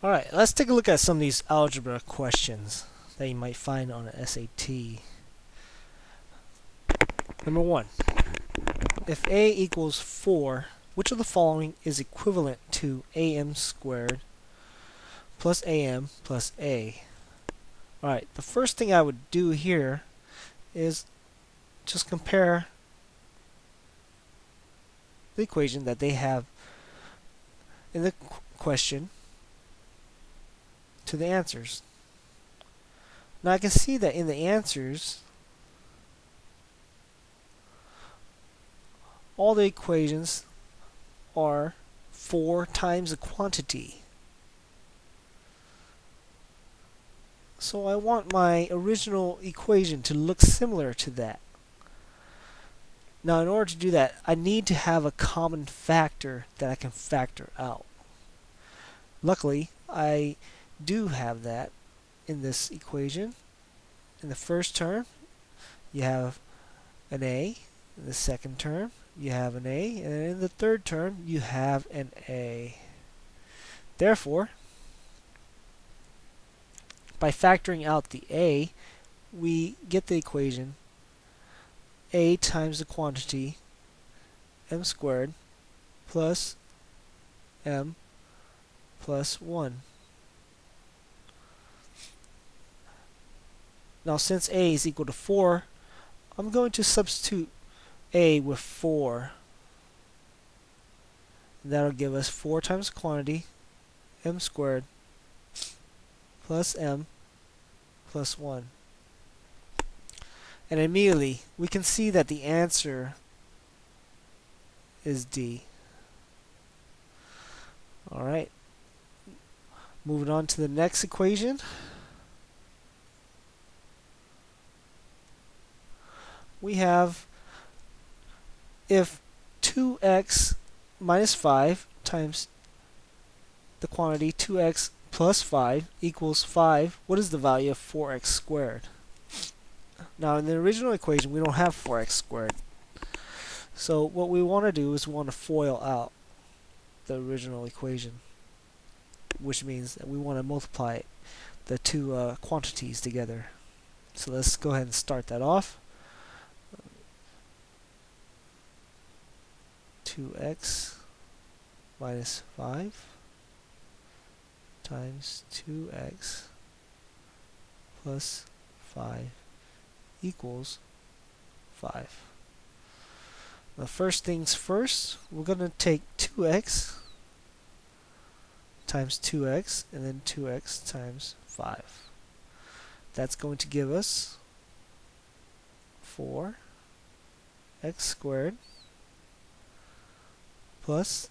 Alright, let's take a look at some of these algebra questions that you might find on an SAT. Number 1. If a equals 4, which of the following is equivalent to am squared plus am plus a? Alright, the first thing I would do here is just compare the equation that they have in the question to the answers. Now I can see that in the answers, all the equations are 4 times the quantity. So I want my original equation to look similar to that. Now in order to do that, I need to have a common factor that I can factor out. Luckily, I do have that in this equation. In the first term, you have an a. In the second term, you have an a. And in the third term, you have an a. Therefore, by factoring out the a, we get the equation a times the quantity m squared plus m plus 1. Now since a is equal to 4, I'm going to substitute a with 4. That'll give us 4 times the quantity m squared plus m plus 1. And immediately we can see that the answer is D. Alright, moving on to the next equation. We have if 2x minus 5 times the quantity 2x plus 5 equals 5, what is the value of 4x squared? Now in the original equation we don't have 4x squared. So what we want to do is we want to FOIL out the original equation, which means that we want to multiply the two quantities together. So let's go ahead and start that off. 2x minus 5 times 2x plus 5 equals 5. Now first things first, we're going to take 2x times 2x and then 2x times 5. That's going to give us 4x squared plus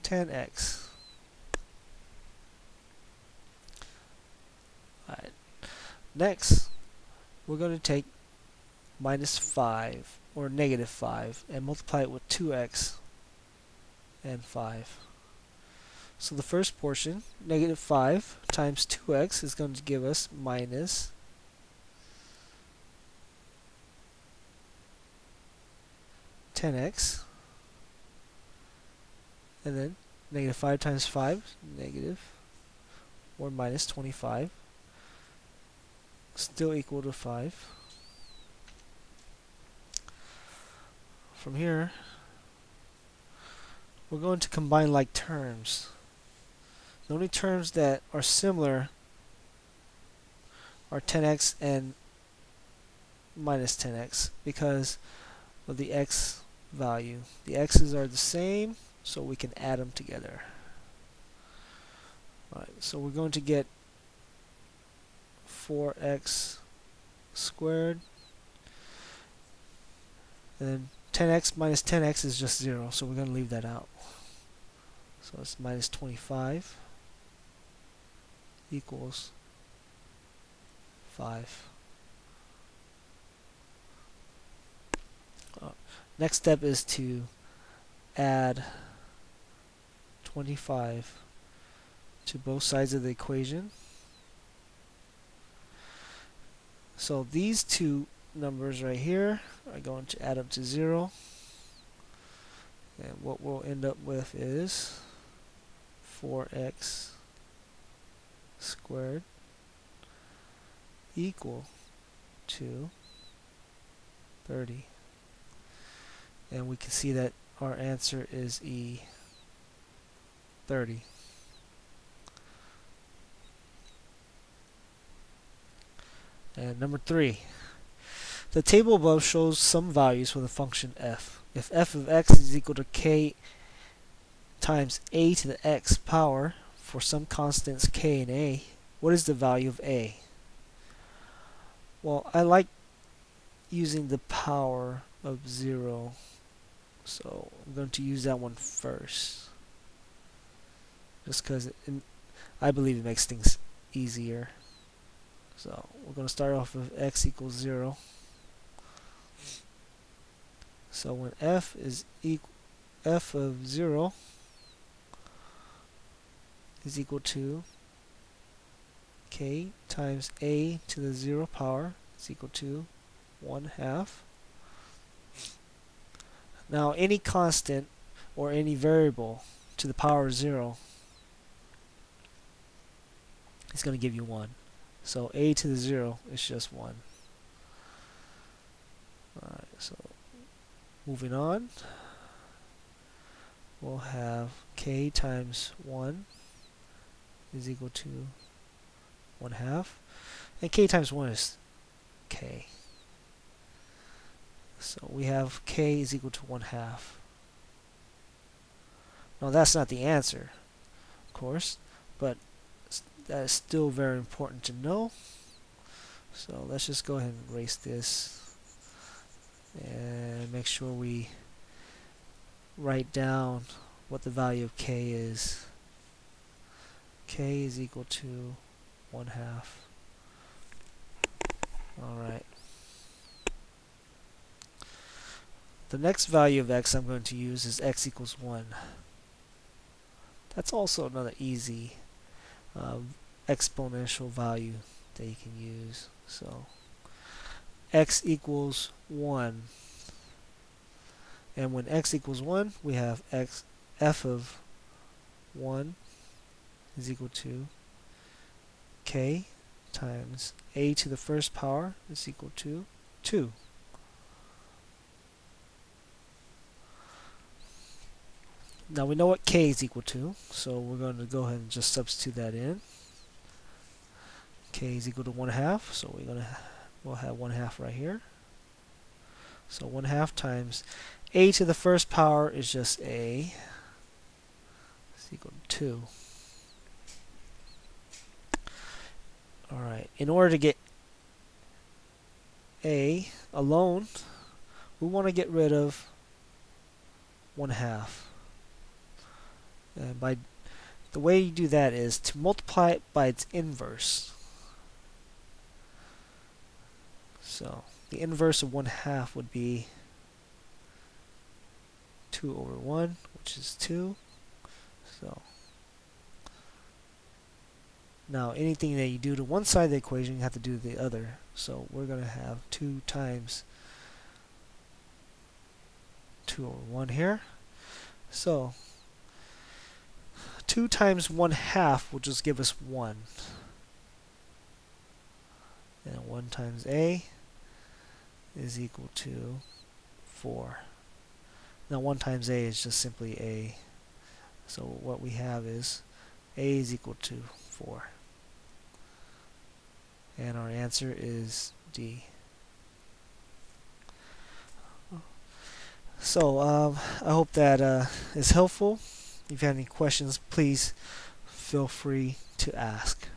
10x. Alright. Next, we're going to take minus 5 or negative 5 and multiply it with 2x and 5. So the first portion, negative 5 times 2x, is going to give us minus 10x. And then negative 5 times 5, negative or minus 25, still equal to 5. From here, we're going to combine like terms. The only terms that are similar are 10x and minus 10x because of the x value. The x's are the same, so we can add them together. Alright, so we're going to get 4x squared, and then 10x minus 10x is just 0, so we're going to leave that out. So it's minus 25 equals 5. Next step is to add 25 to both sides of the equation. So these two numbers right here are going to add up to 0. And what we'll end up with is 4x squared equal to 30. And we can see that our answer is E, 30. And number 3. The table above shows some values for the function f. If f of x is equal to k times a to the x power for some constants k and a, what is the value of a? Well, I like using the power of 0, so I'm going to use that one first, just because I believe it makes things easier. So we're going to start off with x equals 0. So when f of 0 is equal to k times a to the 0 power is equal to 1/2. Now any constant or any variable to the power of 0 is going to give you 1. So a to the 0 is just 1. Alright, so moving on, we'll have k times 1 is equal to 1/2. And k times 1 is k. So we have k is equal to 1/2. Now that's not the answer, of course, but that is still very important to know. So let's just go ahead and erase this and make sure we write down what the value of k is. K is equal to 1/2. Alright. The next value of x I'm going to use is x equals 1. That's also another easy exponential value that you can use. So x equals 1. And when x equals 1, we have f of 1 is equal to k times a to the first power is equal to 2. Now we know what k is equal to, so we're going to go ahead and just substitute that in. K is equal to 1/2, so we'll have 1/2 right here. So 1/2 times a to the first power is just a is equal to 2. Alright, in order to get a alone, we want to get rid of 1/2. And by the way you do that is to multiply it by its inverse. So the inverse of 1/2 would be 2 over 1, which is 2. So now anything that you do to one side of the equation, you have to do to the other. So we're going to have 2 times 2 over 1 here. So 2 times 1/2 will just give us 1. And 1 times a is equal to 4. Now 1 times a is just simply a. So what we have is a is equal to 4. And our answer is D. So I hope that is helpful. If you have any questions, please feel free to ask.